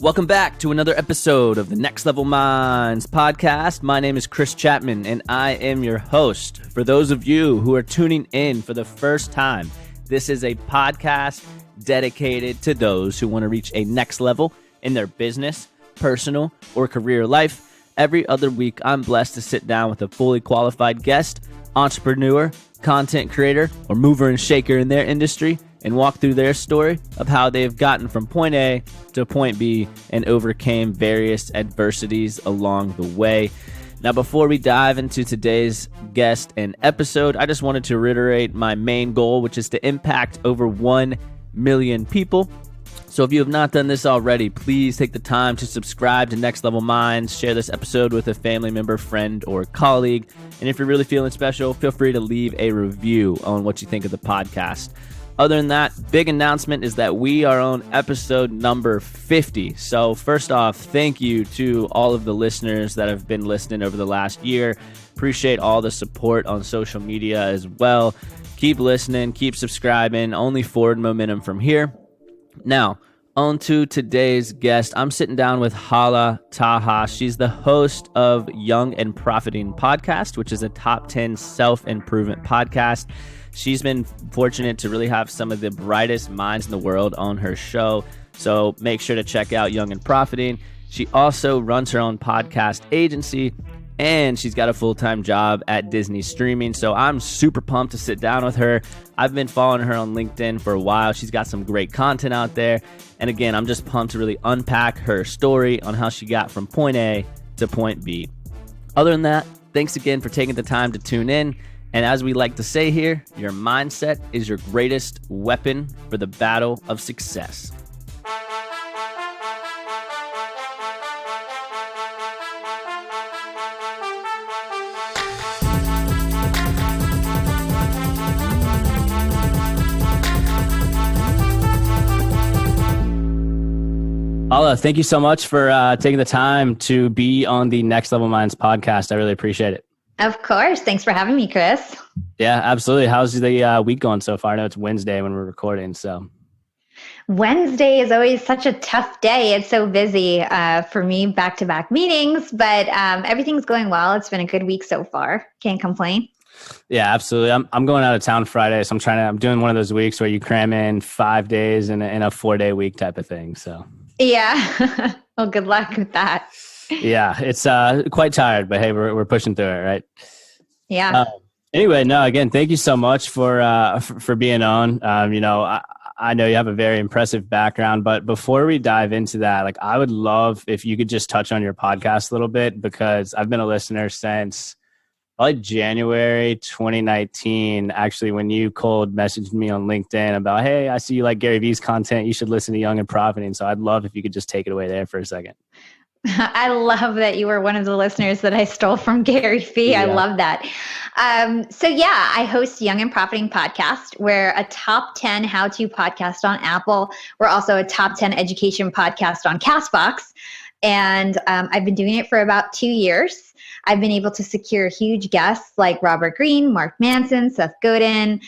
Welcome back to another episode of the Next Level Minds podcast. My name is Chris Chapman, and I am your host. For those of you who are tuning in for the first time, this is a podcast dedicated to those who want to reach a next level in their business, personal, or career life. Every other week, I'm blessed to sit down with a fully qualified guest, entrepreneur, content creator, or mover and shaker in their industry, and walk through their story of how they've gotten from point A to point B and overcame various adversities along the way. Now, before we dive into today's guest and episode, I just wanted to reiterate my main goal, which is to impact over 1 million people. So if you have not done this already, please take the time to subscribe to Next Level Minds, share this episode with a family member, friend, or colleague. And if you're really feeling special, feel free to leave a review on what you think of the podcast. Other than that, big announcement is that we are on episode number 50. So first off, thank you to all of the listeners that have been listening over the last year. Appreciate all the support on social media as well. Keep listening, keep subscribing, only forward momentum from here. Now, on to today's guest. I'm sitting down with Hala Taha. She's the host of Young and Profiting Podcast, which is a top 10 self-improvement podcast. She's been fortunate to really have some of the brightest minds in the world on her show, so make sure to check out Young and Profiting. She also runs her own podcast agency, and she's got a full-time job at Disney Streaming, so I'm super pumped to sit down with her. I've been following her on LinkedIn for a while. She's got some great content out there, and again, I'm just pumped to really unpack her story on how she got from point A to point B. Other than that, thanks again for taking the time to tune in. And as we like to say here, your mindset is your greatest weapon for the battle of success. Hala, thank you so much for taking the time to be on the Next Level Minds podcast. I really appreciate it. Of course. Thanks for having me, Chris. Yeah, absolutely. How's the week going so far? I know it's Wednesday when we're recording, so. Wednesday is always such a tough day. It's so busy for me, back-to-back meetings, but everything's going well. It's been a good week so far. Can't complain. Yeah, absolutely. I'm going out of town Friday, so I'm doing one of those weeks where you cram in 5 days in a 4-day week type of thing. So. Yeah. Well, good luck with that. Yeah, it's quite tired, but hey, we're pushing through it, right? Yeah. Anyway, no, again, thank you so much for being on. I know you have a very impressive background, but before we dive into that, like I would love if you could just touch on your podcast a little bit, because I've been a listener since probably January 2019. Actually, when you cold messaged me on LinkedIn about, hey, I see you like Gary Vee's content, you should listen to Young and Profiting. So I'd love if you could just take it away there for a second. I love that you were one of the listeners that I stole from Gary Vee. Yeah. I love that. I host Young and Profiting Podcast. We're a top 10 how-to podcast on Apple. We're also a top 10 education podcast on Castbox. And I've been doing it for about 2 years. I've been able to secure huge guests like Robert Greene, Mark Manson, Seth Godin,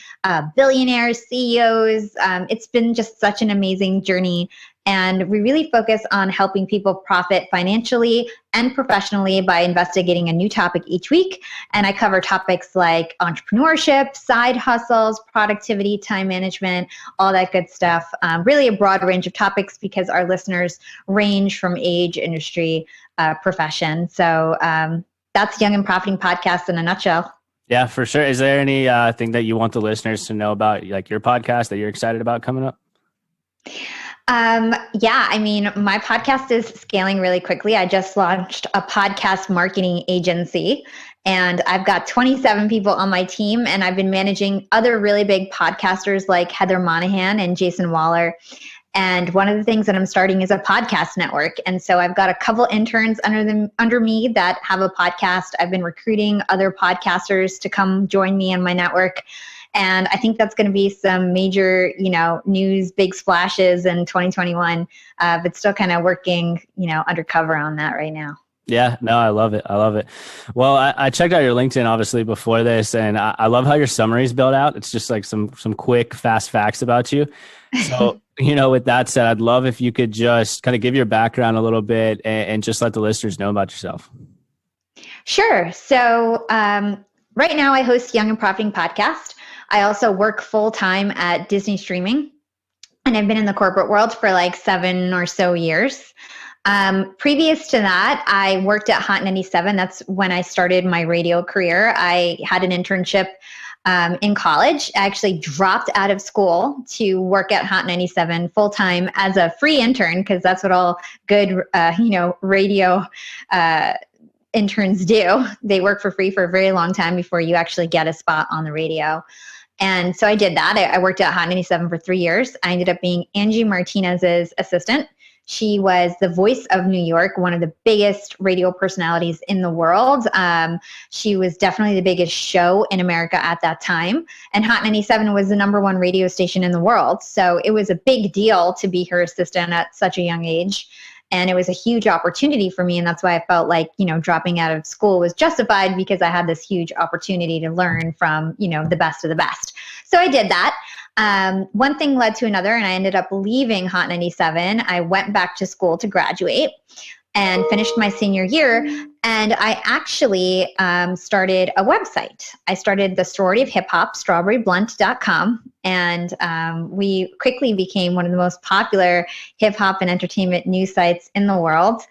billionaires, CEOs. It's been just such an amazing journey. And we really focus on helping people profit financially and professionally by investigating a new topic each week. And I cover topics like entrepreneurship, side hustles, productivity, time management, all that good stuff. Really a broad range of topics because our listeners range from age, industry, profession. So that's Young and Profiting Podcast in a nutshell. Yeah, for sure. Is there any thing that you want the listeners to know about, like your podcast that you're excited about coming up? My podcast is scaling really quickly. I just launched a podcast marketing agency, and I've got 27 people on my team, and I've been managing other really big podcasters like Heather Monahan and Jason Waller. And one of the things that I'm starting is a podcast network. And so I've got a couple interns under me that have a podcast. I've been recruiting other podcasters to come join me in my network. And I think that's going to be some major, news, big splashes in 2021, but still kind of working, undercover on that right now. Yeah, no, I love it. I love it. Well, I checked out your LinkedIn obviously before this, and I love how your summary is built out. It's just like some quick, fast facts about you. So, with that said, I'd love if you could just kind of give your background a little bit and just let the listeners know about yourself. Sure. So right now I host Young and Profiting podcast. I also work full time at Disney Streaming, and I've been in the corporate world for like 7 or so years. Previous to that, I worked at Hot 97. That's when I started my radio career. I had an internship in college. I actually dropped out of school to work at Hot 97 full time as a free intern, because that's what all good, radio interns do. They work for free for a very long time before you actually get a spot on the radio. And so I did that. I worked at Hot 97 for 3 years. I ended up being Angie Martinez's assistant. She was the voice of New York, one of the biggest radio personalities in the world. She was definitely the biggest show in America at that time. And Hot 97 was the #1 radio station in the world. So it was a big deal to be her assistant at such a young age. And it was a huge opportunity for me. And that's why I felt like, dropping out of school was justified, because I had this huge opportunity to learn from, the best of the best. So I did that. One thing led to another, and I ended up leaving Hot 97. I went back to school to graduate and finished my senior year. And I actually started a website. I started the sorority of hip hop, strawberryblunt.com. And we quickly became one of the most popular hip hop and entertainment news sites in the world.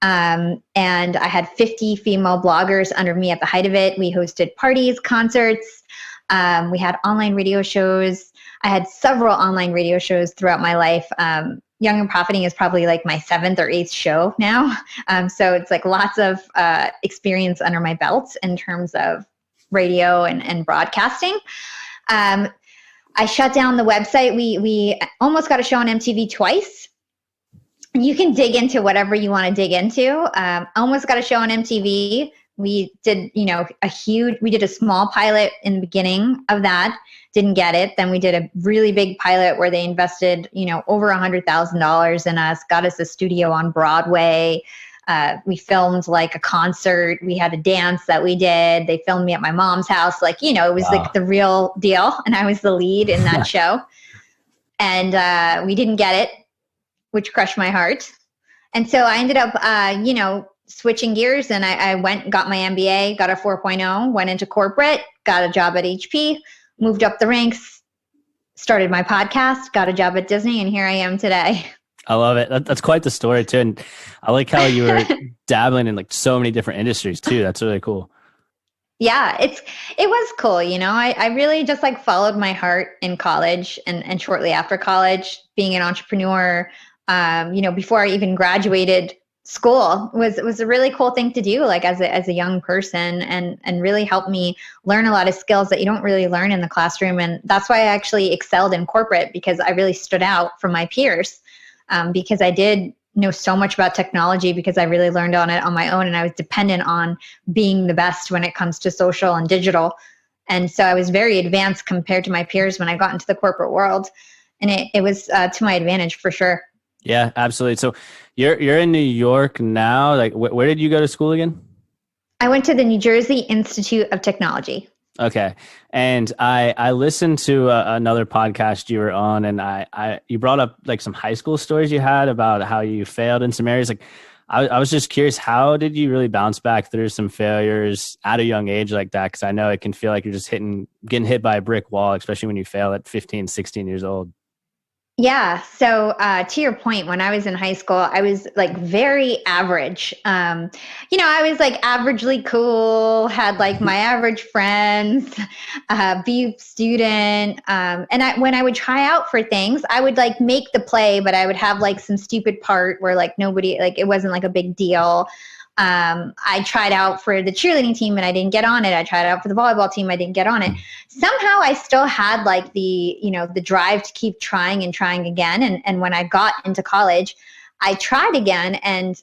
And I had 50 female bloggers under me at the height of it. We hosted parties, concerts. We had online radio shows. I had several online radio shows throughout my life. Young and Profiting is probably like my 7th or 8th show now. So it's like lots of experience under my belt in terms of radio and broadcasting. I shut down the website. We almost got a show on MTV twice. You can dig into whatever you want to dig into. Almost got a show on MTV. We did, we did a small pilot in the beginning of that, didn't get it. Then we did a really big pilot where they invested, over $100,000 in us, got us a studio on Broadway. We filmed like a concert. We had a dance that we did. They filmed me at my mom's house. It was like the real deal. And I was the lead in that show. And we didn't get it, which crushed my heart. And so I ended up, switching gears, and I went and got my MBA, got a 4.0, went into corporate, got a job at HP, moved up the ranks, started my podcast, got a job at Disney, and here I am today. I love it. That's quite the story too. And I like how you were dabbling in like so many different industries too. That's really cool. Yeah, it was cool. I really just like followed my heart in college and shortly after college, being an entrepreneur, before I even graduated school was a really cool thing to do, like as a young person, and really helped me learn a lot of skills that you don't really learn in the classroom. And that's why I actually excelled in corporate, because I really stood out from my peers, because I did know so much about technology, because I really learned on it on my own, and I was dependent on being the best when it comes to social and digital. And so I was very advanced compared to my peers when I got into the corporate world, and it was to my advantage for sure. Yeah, absolutely. So you're in New York now. Like, where did you go to school again? I went to the New Jersey Institute of Technology. Okay. And I listened to another podcast you were on, and you brought up like some high school stories you had about how you failed in some areas. Like, I was just curious, how did you really bounce back through some failures at a young age like that? Because I know it can feel like you're just getting hit by a brick wall, especially when you fail at 15, 16 years old. Yeah. So to your point, when I was in high school, I was like very average. I was like averagely cool, had like my average friends, B student. And when I would try out for things, I would like make the play, but I would have like some stupid part where like nobody, like it wasn't like a big deal. I tried out for the cheerleading team and I didn't get on it. I tried out for the volleyball team. I didn't get on it. Somehow I still had like the drive to keep trying and trying again. And when I got into college, I tried again, and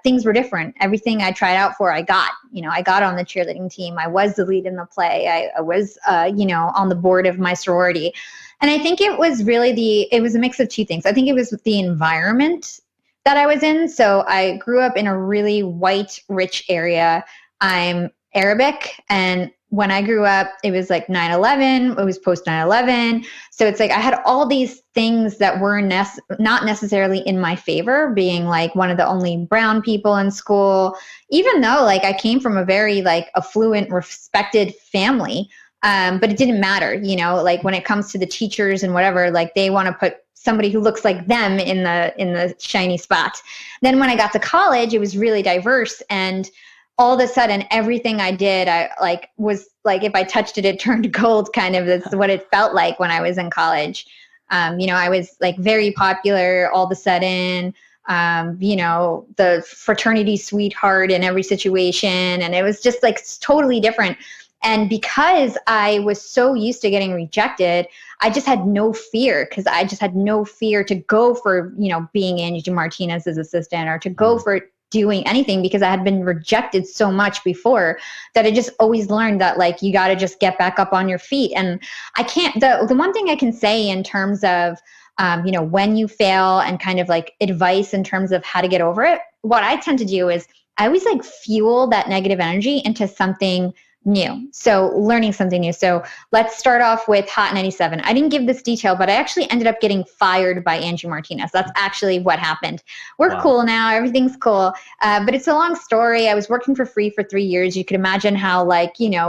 things were different. Everything I tried out for, I got. I got on the cheerleading team. I was the lead in the play. I was, on the board of my sorority. And I think it was really it was a mix of two things. I think it was the environment that I was in. So I grew up in a really white, rich area. I'm Arabic, and when I grew up, it was like 9/11. It was post 9/11. So it's like I had all these things that were not necessarily in my favor, being like one of the only brown people in school, even though like I came from a very like affluent, respected family. But it didn't matter, like when it comes to the teachers and whatever, like they want to put somebody who looks like them in the shiny spot. Then when I got to college, it was really diverse, and all of a sudden everything I did, I like was like if I touched it, it turned gold. Kind of that's what it felt like when I was in college. I was like very popular all of a sudden. The fraternity sweetheart in every situation, and it was just like totally different. And because I was so used to getting rejected, I just had no fear, because I just had no fear to go for, being Angie Martinez's assistant, or to go for doing anything, because I had been rejected so much before that I just always learned that like you got to just get back up on your feet. And I can't, the one thing I can say in terms of when you fail and kind of like advice in terms of how to get over it, what I tend to do is I always like fuel that negative energy into something new. So learning something new. So let's start off with Hot 97. I didn't give this detail, but I actually ended up getting fired by Angie Martinez. That's actually what happened. We're cool now. Everything's cool. But it's a long story. I was working for free for 3 years. You could imagine how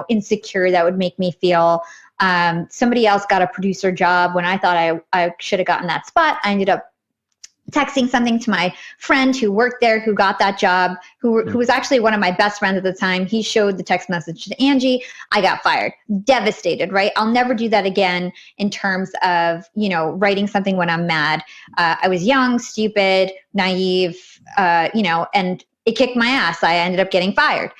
insecure that would make me feel. Somebody else got a producer job when I thought I should have gotten that spot. I ended up texting something to my friend who worked there, who got that job, who was actually one of my best friends at the time. He showed the text message to Angie. I got fired. Devastated, right? I'll never do that again in terms of, writing something when I'm mad. I was young, stupid, naive, and it kicked my ass. I ended up getting fired.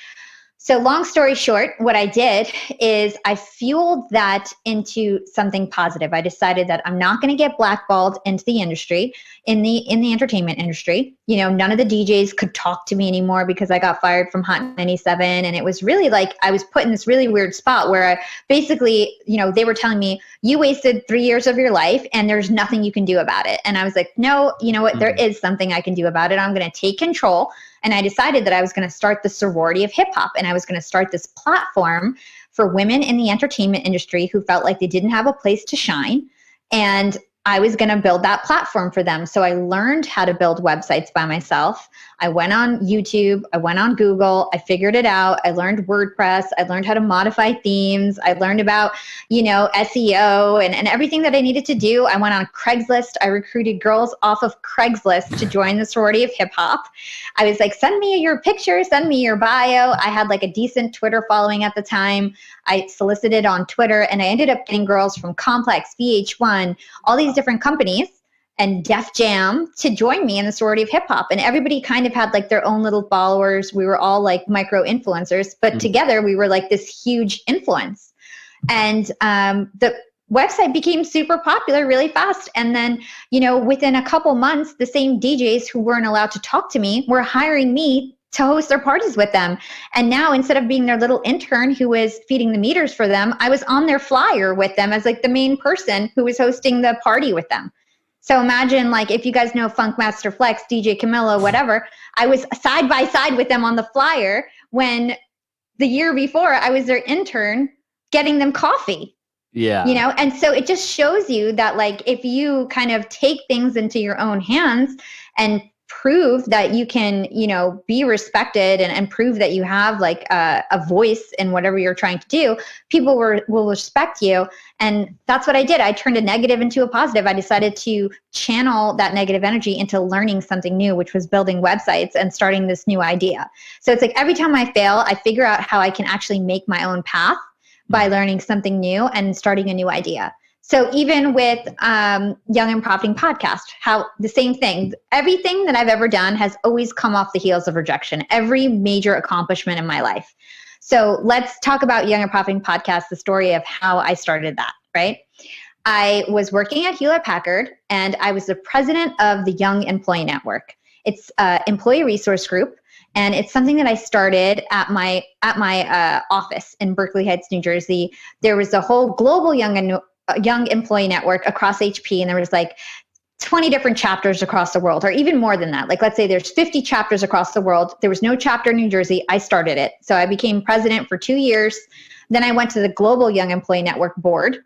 So long story short, what I did is I fueled that into something positive. I decided that I'm not going to get blackballed into the industry, in the entertainment industry. None of the DJs could talk to me anymore because I got fired from Hot 97. And it was really like I was put in this really weird spot where I basically, they were telling me, you wasted 3 years of your life and there's nothing you can do about it. And I was like, no, you know what? There is something I can do about it. I'm going to take control. And I decided that I was going to start the sorority of hip hop, and I was going to start this platform for women in the entertainment industry who felt like they didn't have a place to shine. And I was going to build that platform for them. So I learned how to build websites by myself. I went on YouTube. I went on Google. I figured it out. I learned WordPress. I learned how to modify themes. I learned about, SEO and everything that I needed to do. I went on Craigslist. I recruited girls off of Craigslist to join the sorority of hip hop. I was like, send me your picture, send me your bio. I had like a decent Twitter following at the time. I solicited on Twitter, and I ended up getting girls from Complex, VH1, all these different companies, and Def Jam to join me in the sorority of hip hop. And everybody kind of had like their own little followers. We were all like micro influencers, but together we were like this huge influence. And the website became super popular really fast. And then, within a couple months, the same DJs who weren't allowed to talk to me were hiring me to host their parties with them. And now, instead of being their little intern who was feeding the meters for them, I was on their flyer with them as like the main person who was hosting the party with them. So imagine, like, if you guys know Funkmaster Flex, DJ Camilla, whatever, I was side by side with them on the flyer when the year before I was their intern getting them coffee. Yeah. And so it just shows you that, like, if you kind of take things into your own hands and prove that you can, be respected and prove that you have like a voice in whatever you're trying to do, people will respect you. And that's what I did. I turned a negative into a positive. I decided to channel that negative energy into learning something new, which was building websites and starting this new idea. So it's like every time I fail, I figure out how I can actually make my own path by learning something new and starting a new idea. So even with Young and Profiting Podcast, how the same thing, everything that I've ever done has always come off the heels of rejection, every major accomplishment in my life. So let's talk about Young and Profiting Podcast, the story of how I started that, right? I was working at Hewlett Packard, and I was the president of the Young Employee Network. It's an employee resource group, and it's something that I started at my office in Berkeley Heights, New Jersey. There was a whole global young employee network across HP, and there was like 20 different chapters across the world, or even more than that. Like, let's say there's 50 chapters across the world. There was no chapter in New Jersey. I started it. So I became president for 2 years. Then I went to the Global Young Employee Network board.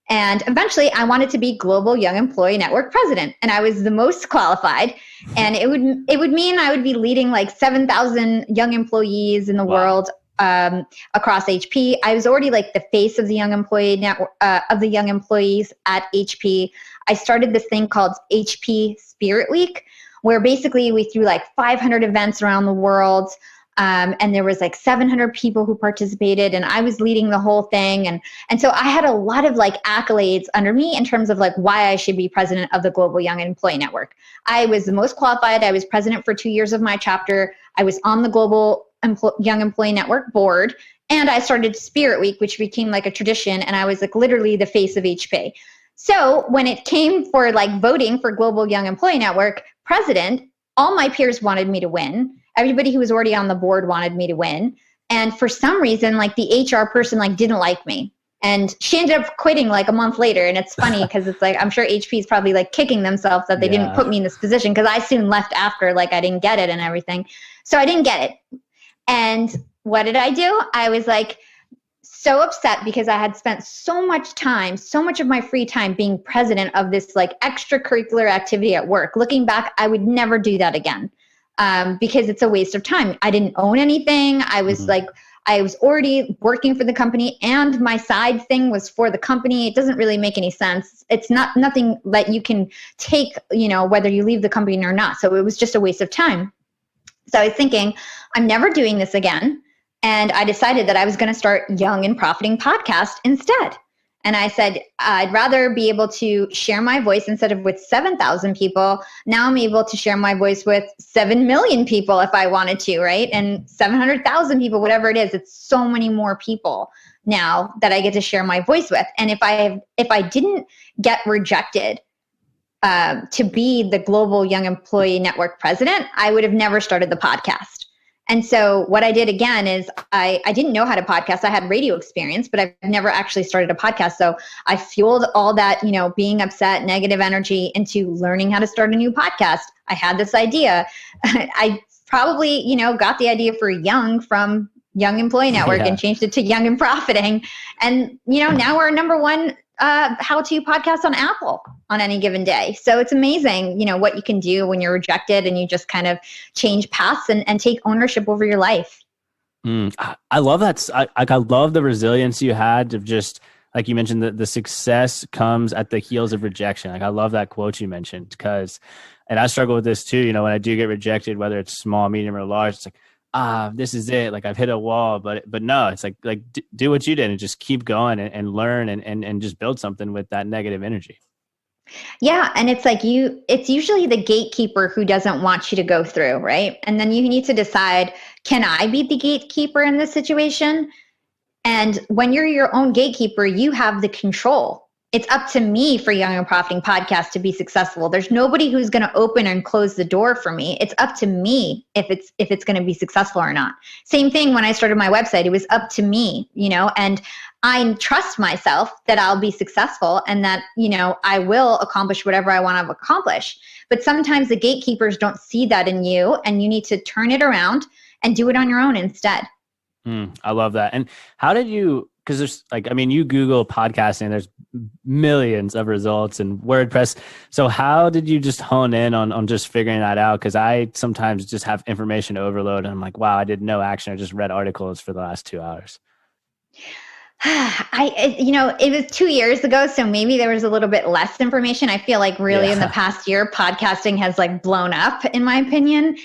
And eventually I wanted to be Global Young Employee Network president. And I was the most qualified. And it would mean I would be leading like 7,000 young employees in the world across HP. I was already like the face of the young employee network, of the young employees at HP. I started this thing called HP Spirit Week, where basically we threw like 500 events around the world. And there was like 700 people who participated, and I was leading the whole thing. And so I had a lot of like accolades under me in terms of like why I should be president of the Global Young Employee Network. I was the most qualified. I was president for 2 years of my chapter. I was on the Global Young Employee Network board, and I started Spirit Week, which became like a tradition. And I was like literally the face of HP. So when it came for like voting for Global Young Employee Network president, all my peers wanted me to win. Everybody who was already on the board wanted me to win. And for some reason, like the HR person like didn't like me. And she ended up quitting like a month later. And it's funny because it's like, I'm sure HP is probably like kicking themselves that they didn't put me in this position, because I soon left after, like I didn't get it and everything. So I didn't get it. And what did I do? I was like so upset because I had spent so much time, so much of my free time being president of this like extracurricular activity at work. Looking back, I would never do that again. Because it's a waste of time. I didn't own anything. I was I was already working for the company, and my side thing was for the company. It doesn't really make any sense. It's nothing that you can take, whether you leave the company or not. So it was just a waste of time. So I was thinking, I'm never doing this again. And I decided that I was going to start Young and Profiting podcast instead. And I said, I'd rather be able to share my voice instead of with 7,000 people. Now I'm able to share my voice with 7 million people if I wanted to, right? And 700,000 people, whatever it is. It's so many more people now that I get to share my voice with. And if I didn't get rejected to be the Global Young Employee Network president, I would have never started the podcast. And so what I did again is I didn't know how to podcast. I had radio experience, but I've never actually started a podcast. So I fueled all that, being upset, negative energy into learning how to start a new podcast. I had this idea. I probably, got the idea for Young from Young Employee Network and changed it to Young and Profiting. And, now we're number one how-to podcast on Apple on any given day. So it's amazing, what you can do when you're rejected and you just kind of change paths and take ownership over your life. I love that. I love the resilience you had of just, like you mentioned, the success comes at the heels of rejection. Like I love that quote you mentioned, and I struggle with this too. When I do get rejected, whether it's small, medium, or large, it's like, this is it. Like I've hit a wall, but no, it's like do what you did and just keep going and learn and just build something with that negative energy. Yeah. And it's like it's usually the gatekeeper who doesn't want you to go through, right? And then you need to decide, can I be the gatekeeper in this situation? And when you're your own gatekeeper, you have the control. It's up to me for Young and Profiting podcast to be successful. There's nobody who's going to open and close the door for me. It's up to me if it's going to be successful or not. Same thing when I started my website. It was up to me, and I trust myself that I'll be successful and that, I will accomplish whatever I want to accomplish. But sometimes the gatekeepers don't see that in you, and you need to turn it around and do it on your own instead. I love that. And how did you, because there's you Google podcasting, there's millions of results and WordPress. So how did you just hone in on just figuring that out? Because I sometimes just have information overload and I'm like, wow, I did no action. I just read articles for the last 2 hours. It was 2 years ago, so maybe there was a little bit less information. I feel like really in the past year, podcasting has like blown up, in my opinion.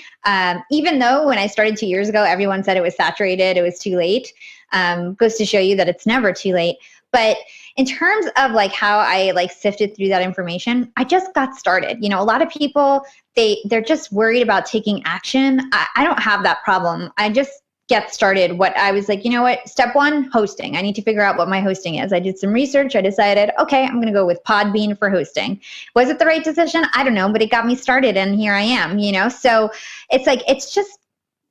Even though when I started 2 years ago, everyone said it was saturated, it was too late. Goes to show you that it's never too late. But in terms of like how I like sifted through that information, I just got started. A lot of people, they're just worried about taking action. I don't have that problem. I just get started. What I was like, step one, hosting. I need to figure out what my hosting is. I did some research. I decided, okay, I'm going to go with Podbean for hosting. Was it the right decision? I don't know, but it got me started and here I am, So it's like, it's just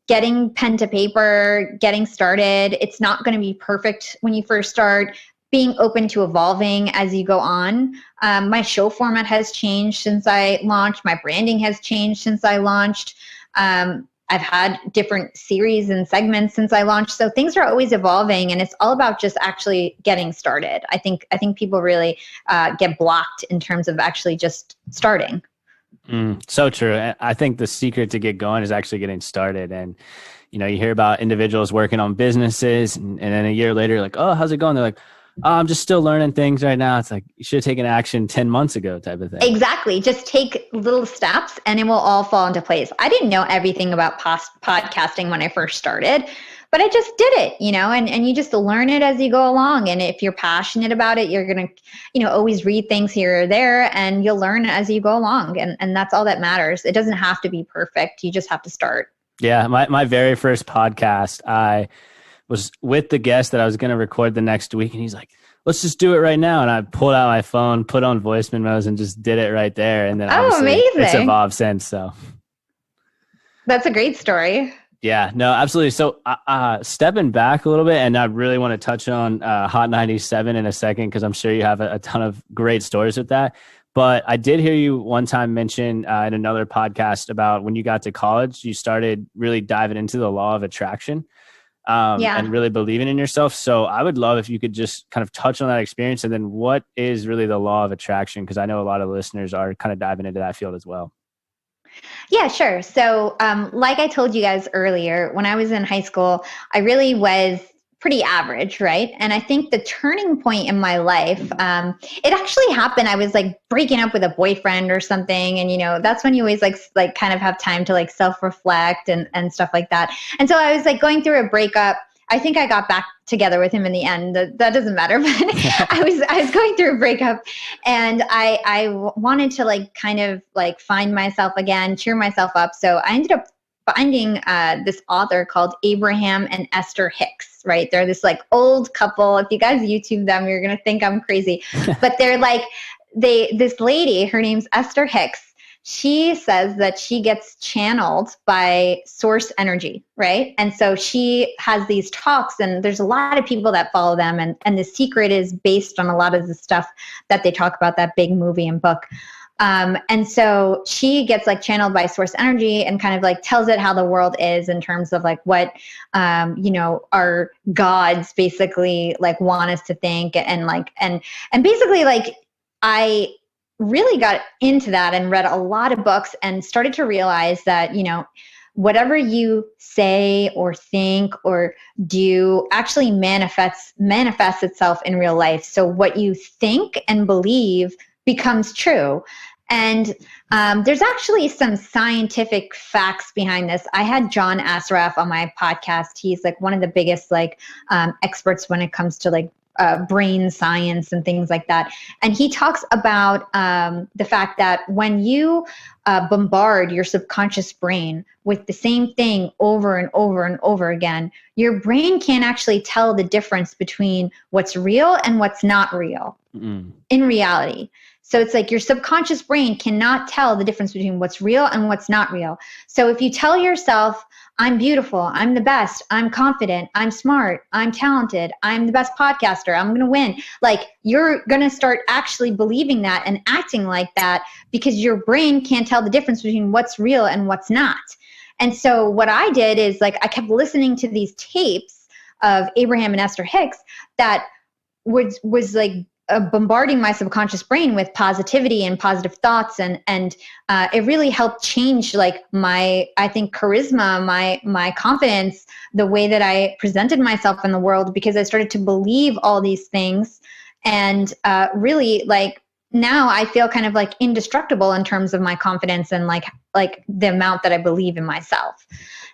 getting pen to paper, getting started. It's not going to be perfect when you first start, being open to evolving as you go on. My show format has changed since I launched. My branding has changed since I launched. I've had different series and segments since I launched. So things are always evolving, and it's all about just actually getting started. I think people really get blocked in terms of actually just starting. So true. I think the secret to get going is actually getting started. And, you know, you hear about individuals working on businesses and then a year later, like, oh, how's it going? They're like, oh, I'm just still learning things right now. It's like, you should have taken action 10 months ago type of thing. Exactly. Just take little steps and it will all fall into place. I didn't know everything about podcasting when I first started, but I just did it, you know, and you just learn it as you go along. And if you're passionate about it, you're going to, you know, always read things here or there, and you'll learn as you go along. And that's all that matters. It doesn't have to be perfect. You just have to start. Yeah. My very first podcast, I was with the guest that I was going to record the next week, and he's like, let's just do it right now. And I pulled out my phone, put on voice memos, and just did it right there. And then amazing. It's evolved since. So that's a great story. Yeah, no, absolutely. So stepping back a little bit, and I really want to touch on Hot 97 in a second, because I'm sure you have a ton of great stories with that. But I did hear you one time mention in another podcast about when you got to college, you started really diving into the law of attraction. And really believing in yourself. So I would love if you could just kind of touch on that experience, and then what is really the law of attraction? Because I know a lot of listeners are kind of diving into that field as well. Yeah, sure. So like I told you guys earlier, when I was in high school, I really was pretty average, right? And I think the turning point in my life, it actually happened. I was like breaking up with a boyfriend or something. And, you know, that's when you always like kind of have time to like self-reflect and stuff like that. And so I was like going through a breakup. I think I got back together with him in the end. That doesn't matter, but I was going through a breakup, and I wanted to like kind of like find myself again, cheer myself up. So I ended up finding this author called Abraham and Esther Hicks, right? They're this like old couple. If you guys YouTube them, you're going to think I'm crazy, but they're like, this lady, her name's Esther Hicks. She says that she gets channeled by source energy, right? And so she has these talks, and there's a lot of people that follow them. And the secret is based on a lot of the stuff that they talk about, that big movie and book. And so she gets like channeled by source energy and kind of like tells it how the world is in terms of like what, you know, our gods basically like want us to think, and like, and basically like I really got into that and read a lot of books and started to realize that, you know, whatever you say or think or do actually manifests itself in real life. So what you think and believe becomes true. And there's actually some scientific facts behind this. I had John Assaraf on my podcast. He's like one of the biggest like experts when it comes to like brain science and things like that. And he talks about the fact that when you bombard your subconscious brain with the same thing over and over and over again, your brain can't actually tell the difference between what's real and what's not real in reality. So it's like your subconscious brain cannot tell the difference between what's real and what's not real. So if you tell yourself, I'm beautiful, I'm the best, I'm confident, I'm smart, I'm talented, I'm the best podcaster, I'm going to win, like you're going to start actually believing that and acting like that, because your brain can't tell the difference between what's real and what's not. And so what I did is like I kept listening to these tapes of Abraham and Esther Hicks that was like bombarding my subconscious brain with positivity and positive thoughts, and it really helped change like my, I think, charisma, my confidence, the way that I presented myself in the world, because I started to believe all these things, and really like now I feel kind of like indestructible in terms of my confidence and like the amount that I believe in myself.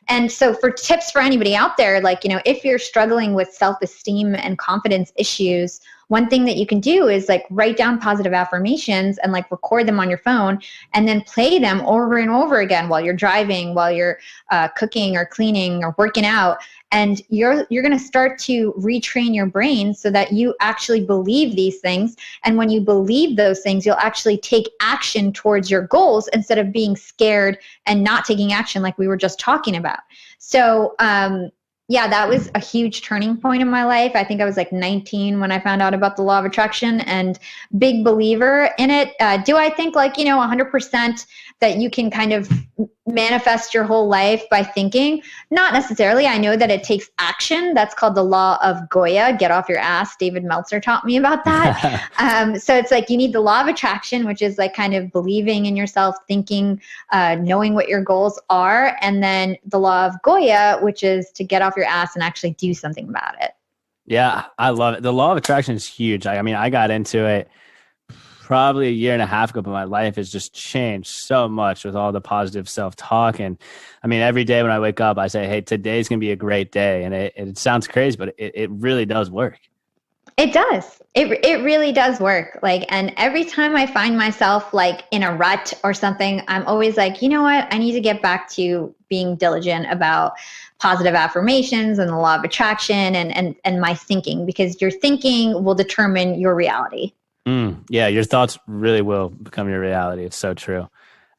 And so for tips for anybody out there, like, you know, if you're struggling with self-esteem and confidence issues, one thing that you can do is like write down positive affirmations and like record them on your phone, and then play them over and over again while you're driving, while you're cooking or cleaning or working out. And you're going to start to retrain your brain so that you actually believe these things. And when you believe those things, you'll actually take action towards your goals instead of being scared and not taking action like we were just talking about. So Yeah, that was a huge turning point in my life. I think I was like 19 when I found out about the law of attraction, and big believer in it. Do I think 100% that you can kind of manifest your whole life by thinking? Not necessarily. I know that it takes action. That's called the law of Goya. Get off your ass. David Meltzer taught me about that. So it's like you need the law of attraction, which is like kind of believing in yourself, thinking, knowing what your goals are, and then the law of Goya, which is to get off your ass and actually do something about it. Yeah, I love it. The law of attraction is huge. I mean, I got into it probably a year and a half ago, but my life has just changed so much with all the positive self-talk. And I mean, every day when I wake up, I say, hey, today's going to be a great day. And it sounds crazy, but it really does work. It does. It really does work. And every time I find myself like in a rut or something, I'm always like, you know what? I need to get back to being diligent about positive affirmations and the law of attraction and my thinking, because your thinking will determine your reality. Yeah, your thoughts really will become your reality. It's so true.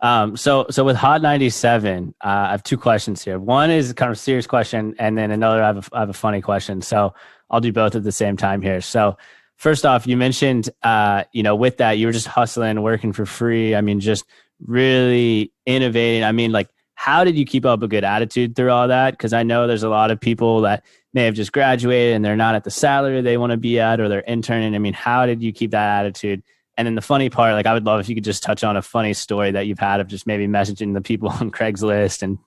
So with Hot 97, I have two questions here. One is kind of a serious question, and then another, I have a funny question. So I'll do both at the same time here. So first off, you mentioned, with that, you were just hustling, working for free. I mean, just really innovating. I mean, like, how did you keep up a good attitude through all that? Because I know there's a lot of people that may have just graduated and they're not at the salary they want to be at, or they're interning. I mean, how did you keep that attitude? And then the funny part, like, I would love if you could just touch on a funny story that you've had of just maybe messaging the people on Craigslist and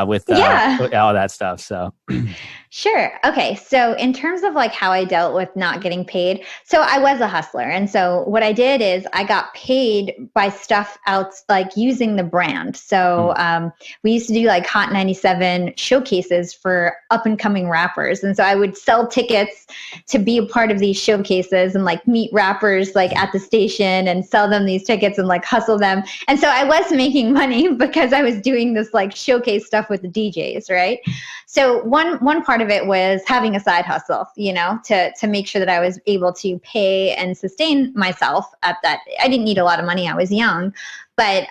with all that stuff. So Sure. Okay. So in terms of like how I dealt with not getting paid, so I was a hustler. And so what I did is I got paid by stuff out, like using the brand. So we used to do like Hot 97 showcases for up and coming rappers. And so I would sell tickets to be a part of these showcases and like meet rappers like at the station and sell them these tickets and like hustle them. And so I was making money because I was doing this like showcase stuff with the DJs, right? So one part of it was having a side hustle, to make sure that I was able to pay and sustain myself at that. I didn't need a lot of money. I was young, but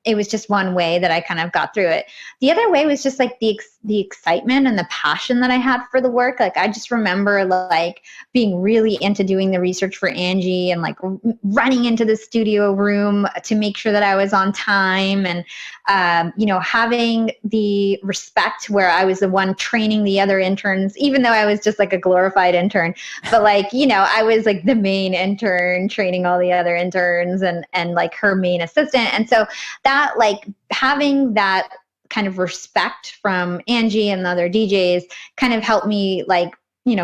it was just one way that I kind of got through it. The other way was just like the excitement and the passion that I had for the work. Like I just remember like being really into doing the research for Angie and like running into the studio room to make sure that I was on time, and having the respect where I was the one training the other interns, even though I was just like a glorified intern. But like, I was like the main intern training all the other interns and like her main assistant. And so that like having that kind of respect from Angie and the other DJs kind of helped me like,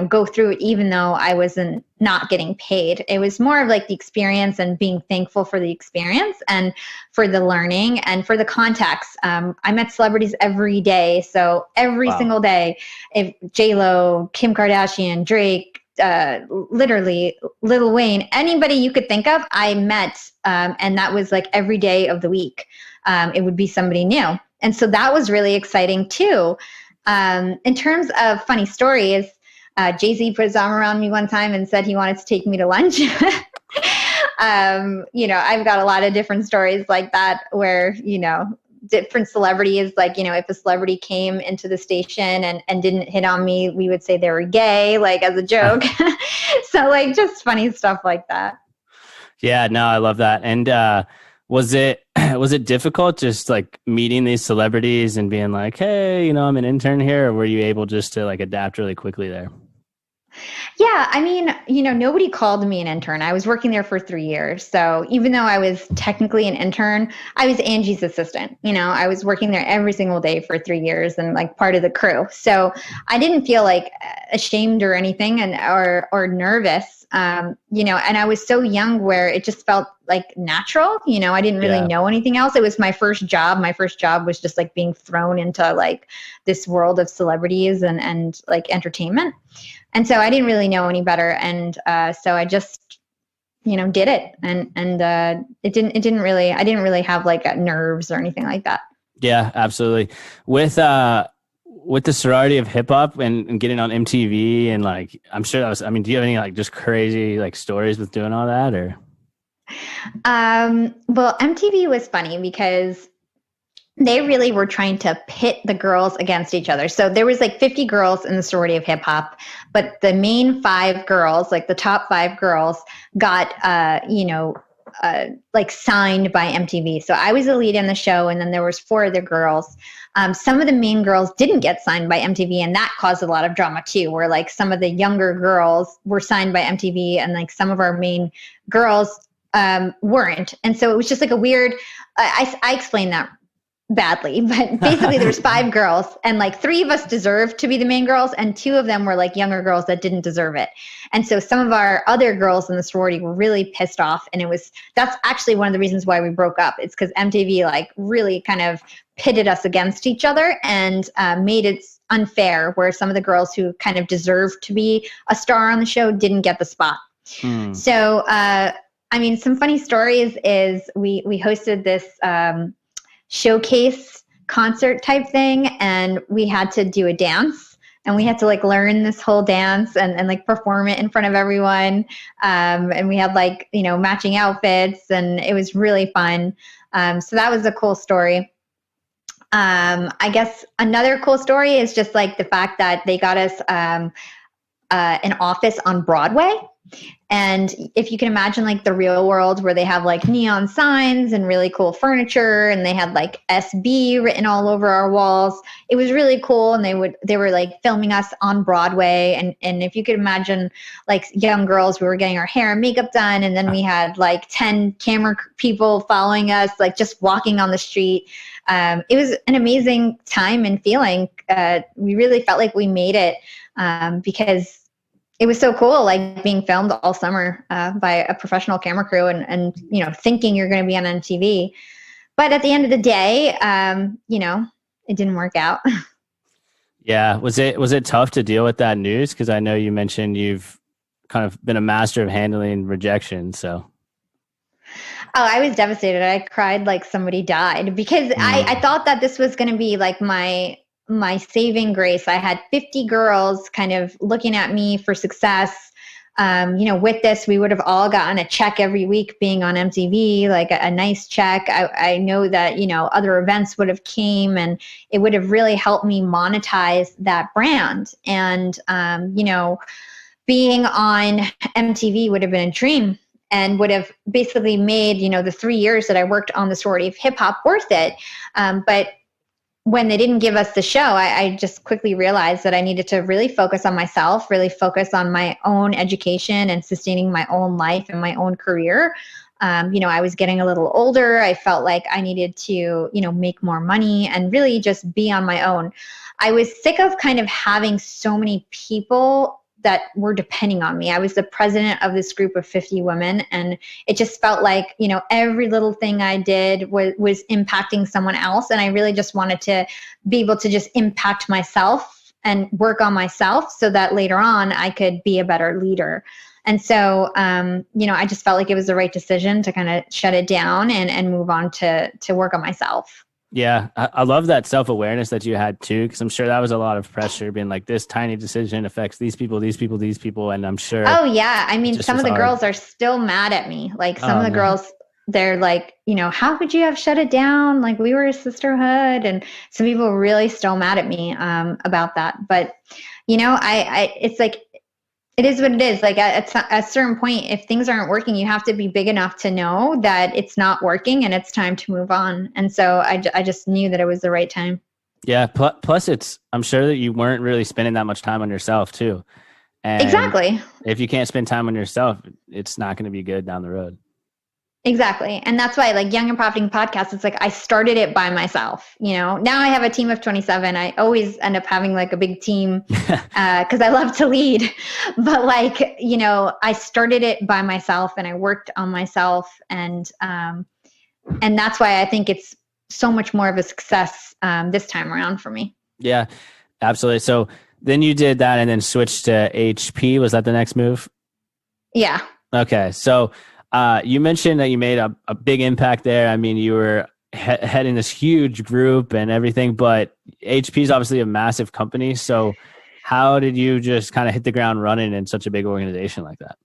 go through it, even though I wasn't not getting paid. It was more of like the experience and being thankful for the experience and for the learning and for the contacts. I met celebrities every day. So every single day, if J-Lo, Kim Kardashian, Drake, literally Lil Wayne, anybody you could think of, I met. And that was like every day of the week. It would be somebody new. And so that was really exciting too. In terms of funny stories, Jay-Z put his arm around me one time and said he wanted to take me to lunch. I've got a lot of different stories like that where, different celebrities, like, if a celebrity came into the station and didn't hit on me, we would say they were gay, like as a joke. So like just funny stuff like that. Yeah, no, I love that. And was it difficult just like meeting these celebrities and being like, hey, I'm an intern here, or were you able just to like adapt really quickly there? Yeah, I mean, nobody called me an intern. I was working there for 3 years. So even though I was technically an intern, I was Angie's assistant. I was working there every single day for 3 years and like part of the crew. So I didn't feel like ashamed or anything or nervous. And I was so young where it just felt like natural. I didn't really know anything else. It was my first job. My first job was just like being thrown into like this world of celebrities and like entertainment. And so I didn't really know any better. And so I just, did it. And I didn't really have like nerves or anything like that. Yeah, absolutely. With the sorority of hip hop and getting on MTV and like, I'm sure do you have any like just crazy like stories with doing all that or? Well, MTV was funny because they really were trying to pit the girls against each other. So there was like 50 girls in the sorority of hip hop, but the main 5 girls, like the top 5 girls, got like signed by MTV. So I was the lead in the show, and then there was 4 other girls. Some of the main girls didn't get signed by MTV, and that caused a lot of drama too, where like some of the younger girls were signed by MTV, and like some of our main girls weren't. And so it was just like a weird. I explained that badly, but basically there was 5 girls, and like 3 of us deserved to be the main girls, and 2 of them were like younger girls that didn't deserve it. And so some of our other girls in the sorority were really pissed off, and that's actually one of the reasons why we broke up. It's because MTV like really kind of pitted us against each other and made it unfair, where some of the girls who kind of deserved to be a star on the show didn't get the spot. So I mean, some funny stories is we hosted this showcase concert type thing, and we had to do a dance, and we had to like learn this whole dance and like perform it in front of everyone, and we had like matching outfits, and it was really fun. So that was a cool story. I guess another cool story is just like the fact that they got us an office on Broadway. And if you can imagine like the real world where they have like neon signs and really cool furniture, and they had like SB written all over our walls, it was really cool. And they were like filming us on Broadway. And if you could imagine like young girls, we were getting our hair and makeup done. And then we had like 10 camera people following us, like just walking on the street. It was an amazing time and feeling. We really felt like we made it because it was so cool, like being filmed all summer by a professional camera crew, and thinking you're going to be on MTV. But at the end of the day, it didn't work out. Yeah. Was it tough to deal with that news? Because I know you mentioned you've kind of been a master of handling rejection. So. Oh, I was devastated. I cried like somebody died, because I thought that this was going to be like my saving grace. I had 50 girls kind of looking at me for success. With this, we would have all gotten a check every week being on MTV, like a nice check. I know that, other events would have came, and it would have really helped me monetize that brand. And, being on MTV would have been a dream, and would have basically made, the 3 years that I worked on the sorority of hip hop worth it. But when they didn't give us the show, I just quickly realized that I needed to really focus on myself, really focus on my own education and sustaining my own life and my own career. I was getting a little older. I felt like I needed to, make more money and really just be on my own. I was sick of kind of having so many people that were depending on me. I was the president of this group of 50 women, and it just felt like, every little thing I did was impacting someone else. And I really just wanted to be able to just impact myself and work on myself so that later on I could be a better leader. And so, I just felt like it was the right decision to kind of shut it down and move on to work on myself. Yeah, I love that self-awareness that you had too, because I'm sure that was a lot of pressure, being like, this tiny decision affects these people, and I'm sure. Oh yeah, I mean, some of the girls are still mad at me. Like some of the girls, they're like, how could you have shut it down? Like we were a sisterhood, and some people are really still mad at me about that. But it's like, it is what it is. Like at a certain point, if things aren't working, you have to be big enough to know that it's not working and it's time to move on. And so I just knew that it was the right time. Yeah. Plus I'm sure that you weren't really spending that much time on yourself too. And exactly. If you can't spend time on yourself, it's not going to be good down the road. Exactly. And that's why like Young and Profiting Podcast, it's like I started it by myself. Now I have a team of 27. I always end up having like a big team because I love to lead. But like, I started it by myself, and I worked on myself. And that's why I think it's so much more of a success this time around for me. Yeah, absolutely. So then you did that and then switched to HP. Was that the next move? Yeah. Okay. So you mentioned that you made a big impact there. I mean, you were heading this huge group and everything, but HP is obviously a massive company. So how did you just kind of hit the ground running in such a big organization like that?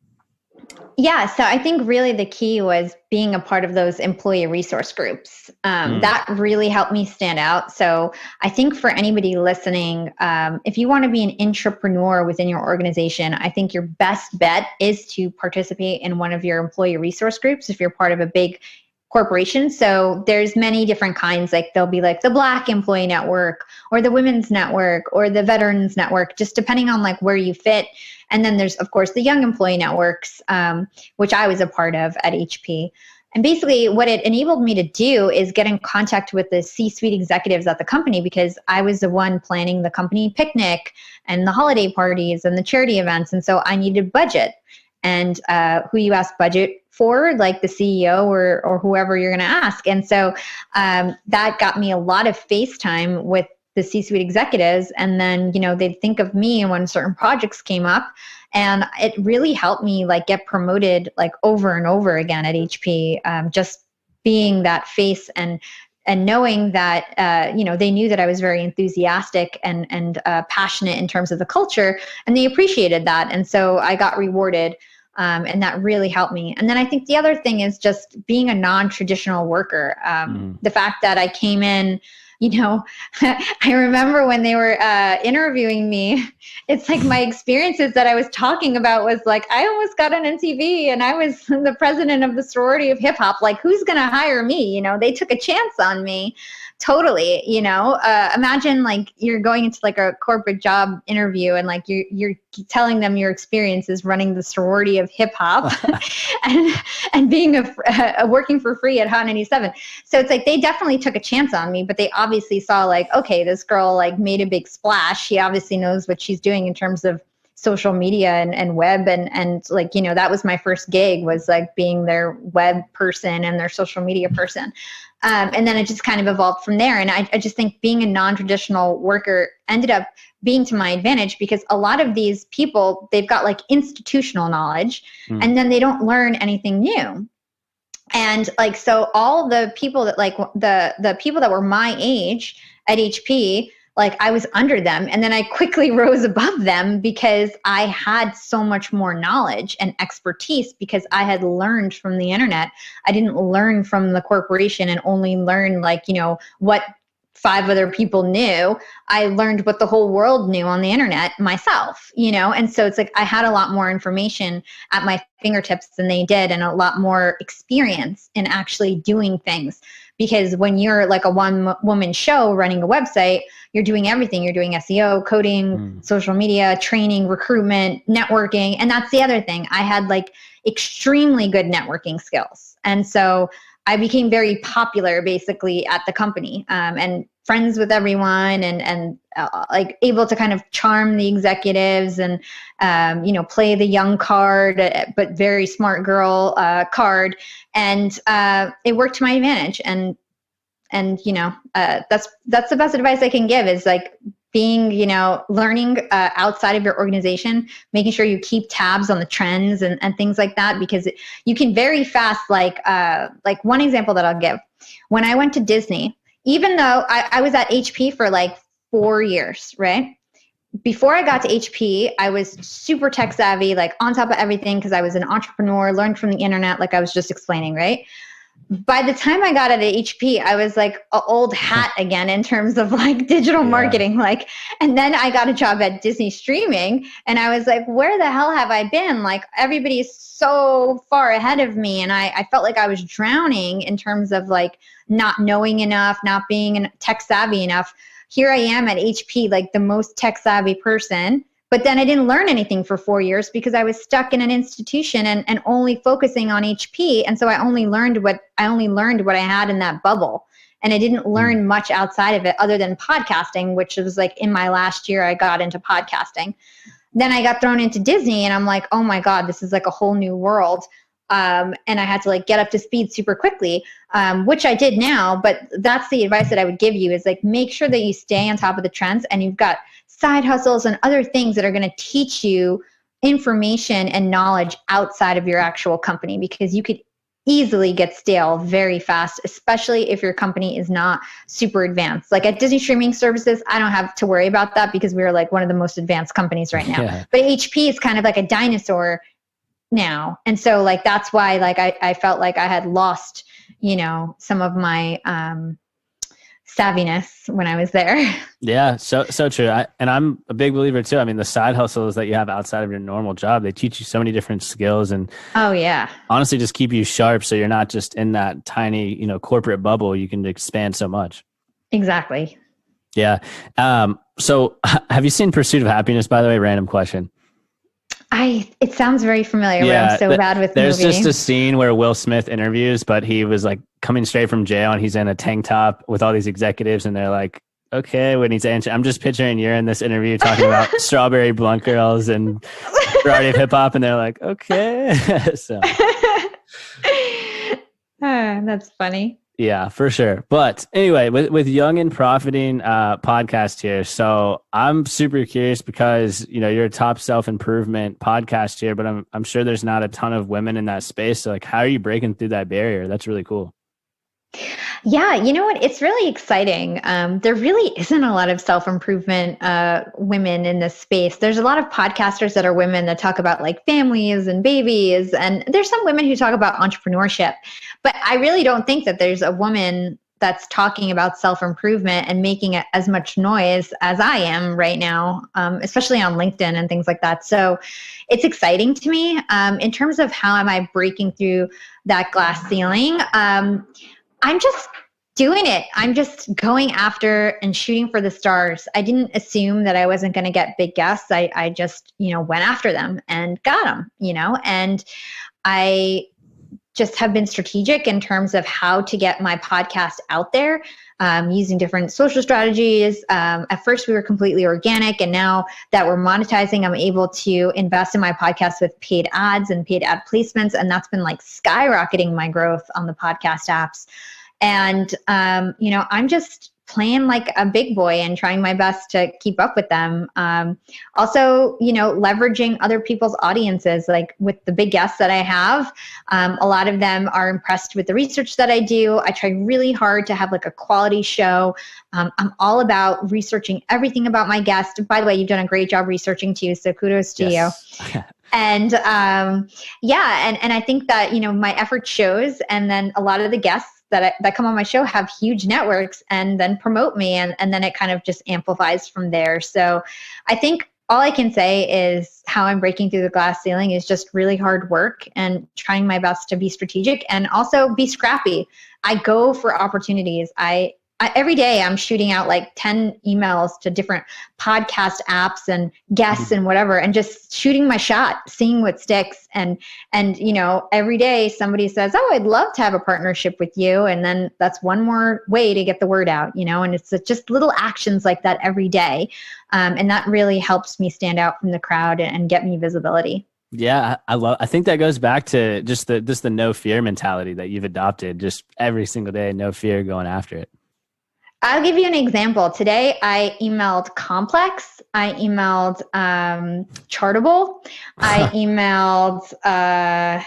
Yeah, so I think really the key was being a part of those employee resource groups. That really helped me stand out. So I think for anybody listening, if you want to be an entrepreneur within your organization, I think your best bet is to participate in one of your employee resource groups if you're part of a big corporation. So there's many different kinds, like there'll be like the Black Employee Network or the Women's Network or the Veterans Network, just depending on like where you fit. And then there's, of course, the Young Employee Networks, which I was a part of at HP. And basically what it enabled me to do is get in contact with the C-suite executives at the company, because I was the one planning the company picnic and the holiday parties and the charity events. And so I needed budget. And who you ask budget for, like the CEO or whoever you're going to ask. And so that got me a lot of face time with the C-suite executives. And then, they'd think of me when certain projects came up. And it really helped me like get promoted like over and over again at HP, just being that face and knowing that, they knew that I was very enthusiastic and passionate in terms of the culture, and they appreciated that. And so I got rewarded, and that really helped me. And then I think the other thing is just being a non-traditional worker. The fact that I came in, I remember when they were interviewing me, it's like my experiences that I was talking about was like, I almost got on MTV and I was the president of the sorority of hip hop. Like, who's going to hire me? They took a chance on me. Totally. Imagine like you're going into like a corporate job interview and like you're telling them your experience is running the sorority of hip hop and being working for free at Hot 97. So it's like they definitely took a chance on me, but they obviously saw like, okay, this girl like made a big splash. She obviously knows what she's doing in terms of social media and web and like, that was my first gig, was like being their web person and their social media person. And then it just kind of evolved from there. And I just think being a non-traditional worker ended up being to my advantage, because a lot of these people, they've got like institutional knowledge and then they don't learn anything new. And like, so all the people that like the people that were my age at HP, like I was under them, and then I quickly rose above them because I had so much more knowledge and expertise because I had learned from the internet. I didn't learn from the corporation and only learn like, what 5 other people knew. I learned what the whole world knew on the internet myself, and so it's like I had a lot more information at my fingertips than they did, and a lot more experience in actually doing things. Because when you're like a one-woman show running a website, you're doing everything. You're doing SEO, coding, social media, training, recruitment, networking. And that's the other thing. I had like extremely good networking skills. And so I became very popular basically at the company, and friends with everyone, and like able to kind of charm the executives and, play the young card, but very smart girl card. And it worked to my advantage. And that's the best advice I can give, is like being, learning outside of your organization, making sure you keep tabs on the trends and things like that, because you can very fast, like one example that I'll give, when I went to Disney, even though I was at HP for like 4 years, right? Before I got to HP, I was super tech savvy, like on top of everything, because I was an entrepreneur, learned from the internet, like I was just explaining, right? By the time I got at HP, I was like an old hat again in terms of like digital marketing. Like, and then I got a job at Disney streaming, and I was like, where the hell have I been? Like, everybody is so far ahead of me. And I felt like I was drowning in terms of like not knowing enough, not being tech savvy enough. Here I am at HP, like the most tech savvy person. But then I didn't learn anything for 4 years because I was stuck in an institution and only focusing on HP. And so I only learned what I had in that bubble. And I didn't learn much outside of it other than podcasting, which was like in my last year, I got into podcasting. Then I got thrown into Disney, and I'm like, oh my God, this is like a whole new world. And I had to like get up to speed super quickly, which I did now. But that's the advice that I would give you, is like, make sure that you stay on top of the trends, and you've got side hustles and other things that are going to teach you information and knowledge outside of your actual company, because you could easily get stale very fast, especially if your company is not super advanced. Like at Disney Streaming Services, I don't have to worry about that because we're like one of the most advanced companies right now. Yeah. But HP is kind of like a dinosaur now. And so like, that's why like I felt like I had lost, some of my savviness when I was there. Yeah, so true. And I'm a big believer too. I mean, the side hustles that you have outside of your normal job, they teach you so many different skills and Oh yeah. honestly just keep you sharp so you're not just in that tiny, corporate bubble. You can expand so much. Exactly. Yeah. So have you seen Pursuit of Happiness, by the way? Random question. It sounds very familiar, but Yeah, I'm so bad with there's movie just a names. scene where Will Smith interviews, but he was like coming straight from jail and he's in a tank top with all these executives and they're like, okay, when he's answering, I'm just picturing you're in this interview talking about strawberry blunt girls and variety of hip hop, and they're like, okay. So That's funny. yeah, for sure. But anyway, with Young and Profiting podcast here. So I'm super curious because you're a top self-improvement podcast here, but I'm sure there's not a ton of women in that space. So like, how are you breaking through that barrier? That's really cool. Yeah, you know what? It's really exciting. There really isn't a lot of self-improvement women in this space. There's a lot of podcasters that are women that talk about like families and babies, and there's some women who talk about entrepreneurship. But I really don't think that there's a woman that's talking about self-improvement and making it as much noise as I am right now, especially on LinkedIn and things like that. So it's exciting to me. In terms of how am I breaking through that glass ceiling, I'm just doing it. I'm just going after and shooting for the stars. I didn't assume that I wasn't going to get big guests. I just, went after them and got them, and I just have been strategic in terms of how to get my podcast out there, using different social strategies. At first, we were completely organic, and now that we're monetizing, I'm able to invest in my podcast with paid ads and paid ad placements, and that's been like skyrocketing my growth on the podcast apps. And I'm just playing like a big boy and trying my best to keep up with them. Also, leveraging other people's audiences, like with the big guests that I have. A lot of them are impressed with the research that I do. I try really hard to have like a quality show. I'm all about researching everything about my guest. By the way, you've done a great job researching too, so kudos to you. And and I think that my effort shows, and then a lot of the guests that come on my show have huge networks and then promote me, and then it kind of just amplifies from there. So I think all I can say is how I'm breaking through the glass ceiling is just really hard work and trying my best to be strategic and also be scrappy. I go for opportunities. I every day I'm shooting out like 10 emails to different podcast apps and guests and whatever, and just shooting my shot, seeing what sticks. And every day somebody says, oh, I'd love to have a partnership with you. And then that's one more way to get the word out, and it's just little actions like that every day. And that really helps me stand out from the crowd and get me visibility. Yeah, I think that goes back to just the no fear mentality that you've adopted, just every single day, no fear, going after it. I'll give you an example. Today, I emailed Complex. I emailed Chartable. I emailed,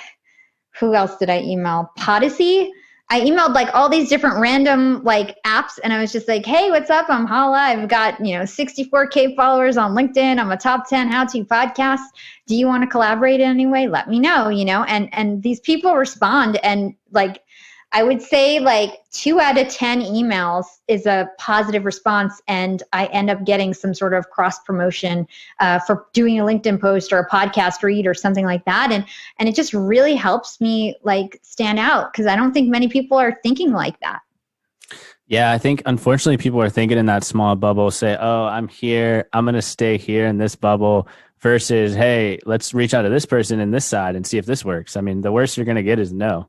who else did I email? Podyssey. I emailed like all these different random like apps, and I was just like, hey, what's up? I'm Hala. I've got, 64K followers on LinkedIn. I'm a top 10 how-to podcast. Do you want to collaborate in any way? Let me know, and these people respond, and like, I would say like 2 out of 10 emails is a positive response, and I end up getting some sort of cross promotion for doing a LinkedIn post or a podcast read or something like that, and it just really helps me like stand out, because I don't think many people are thinking like that. Yeah, I think unfortunately people are thinking in that small bubble, say, oh, I'm here, I'm going to stay here in this bubble, versus, hey, let's reach out to this person in this side and see if this works. I mean, the worst you're going to get is no.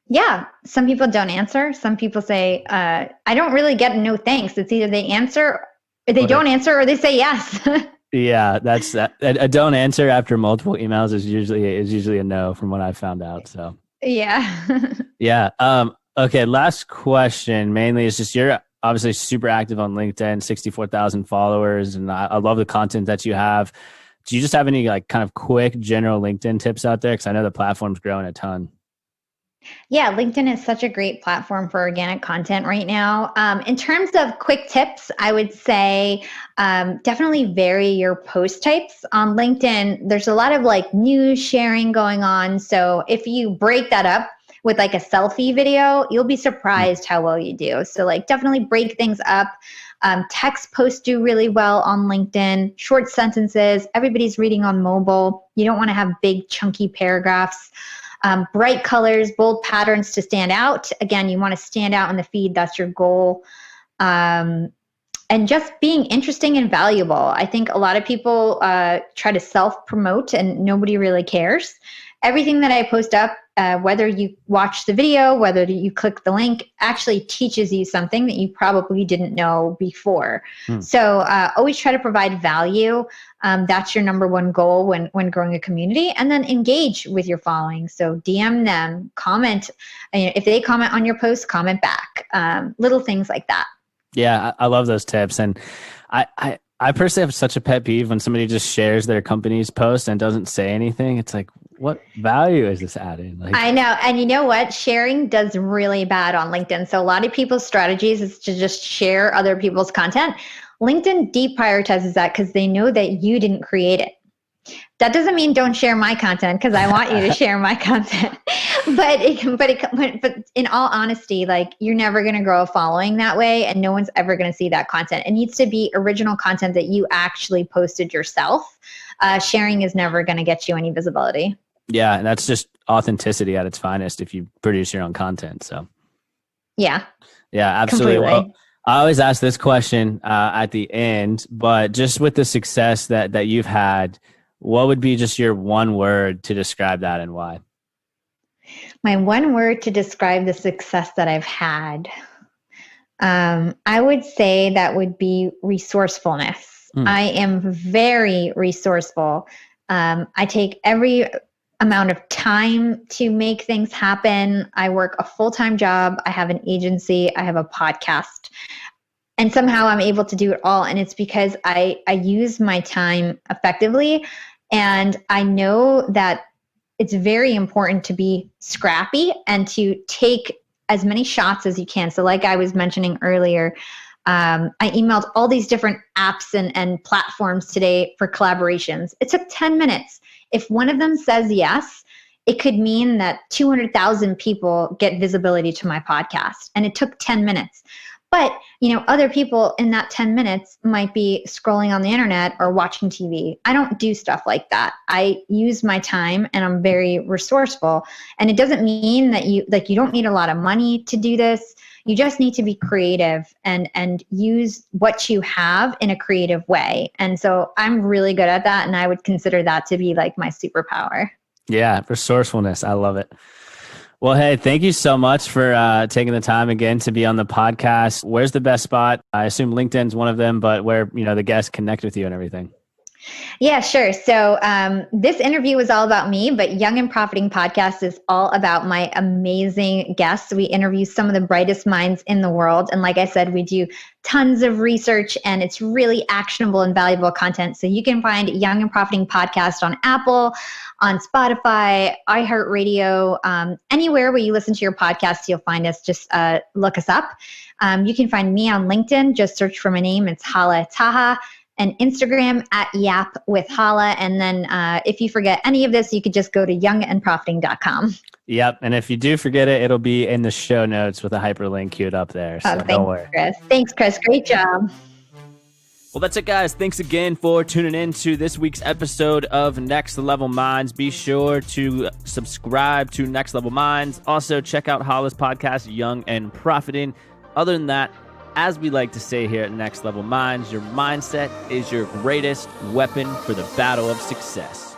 Yeah, some people don't answer. Some people say, I don't really get no thanks. It's either they answer, or they don't answer, or they say yes. Yeah, that's that. A don't answer after multiple emails is usually a no, from what I've found out. So yeah. yeah. Okay. Last question mainly is just, you're obviously super active on LinkedIn, 64,000 followers, and I love the content that you have. Do you just have any like kind of quick general LinkedIn tips out there? Because I know the platform's growing a ton. Yeah, LinkedIn is such a great platform for organic content right now. In terms of quick tips, I would say definitely vary your post types. On LinkedIn, there's a lot of like news sharing going on. So if you break that up with like a selfie video, you'll be surprised how well you do. So like definitely break things up. Text posts do really well on LinkedIn, short sentences. Everybody's reading on mobile. You don't want to have big chunky paragraphs. Bright colors, bold patterns to stand out. Again, you want to stand out in the feed. That's your goal. And just being interesting and valuable. I think a lot of people try to self-promote and nobody really cares. Everything that I post up, whether you watch the video, whether you click the link, actually teaches you something that you probably didn't know before. So always try to provide value. That's your number one goal when growing a community, and then engage with your following. So DM them, comment. If they comment on your post, comment back. Little things like that. Yeah, I love those tips. And I personally have such a pet peeve when somebody just shares their company's post and doesn't say anything. It's like, what value is this adding? Like, I know. And you know what? Sharing does really bad on LinkedIn. So a lot of people's strategies is to just share other people's content. LinkedIn deprioritizes that because they know that you didn't create it. That doesn't mean don't share my content, because I want you to share my content. But in all honesty, like, you're never going to grow a following that way, and no one's ever going to see that content. It needs to be original content that you actually posted yourself. Sharing is never going to get you any visibility. Yeah, and that's just authenticity at its finest if you produce your own content. So yeah, absolutely. Completely. Well, I always ask this question at the end, but just with the success that you've had, what would be just your one word to describe that and why? My one word to describe the success that I've had, I would say that would be resourcefulness. I am very resourceful. I take every amount of time to make things happen. I work a full-time job. I have an agency. I have a podcast. And somehow I'm able to do it all. And it's because I use my time effectively. And I know that it's very important to be scrappy and to take as many shots as you can. So like I was mentioning earlier, I emailed all these different apps and platforms today for collaborations. It took 10 minutes. If one of them says yes, it could mean that 200,000 people get visibility to my podcast. And it took 10 minutes. But, other people in that 10 minutes might be scrolling on the internet or watching TV. I don't do stuff like that. I use my time, and I'm very resourceful. And it doesn't mean that you don't need a lot of money to do this. You just need to be creative and use what you have in a creative way. And so I'm really good at that. And I would consider that to be like my superpower. Yeah, resourcefulness. I love it. Well, hey, thank you so much for taking the time again to be on the podcast. Where's the best spot? I assume LinkedIn's one of them, but where, the guests connect with you and everything. Yeah, sure. So this interview was all about me, but Young and Profiting Podcast is all about my amazing guests. We interview some of the brightest minds in the world. And like I said, we do tons of research, and it's really actionable and valuable content. So you can find Young and Profiting Podcast on Apple, on Spotify, iHeartRadio, anywhere where you listen to your podcast, you'll find us. Just look us up. You can find me on LinkedIn. Just search for my name. It's Hala Taha. And Instagram at Yap with Hala. And then if you forget any of this, you could just go to youngandprofiting.com. Yep. And if you do forget it, it'll be in the show notes with a hyperlink queued up there. So don't worry. Chris. Thanks, Chris. Great job. Well, that's it, guys. Thanks again for tuning in to this week's episode of Next Level Minds. Be sure to subscribe to Next Level Minds. Also, check out Hala's podcast, Young and Profiting. Other than that, as we like to say here at Next Level Minds, your mindset is your greatest weapon for the battle of success.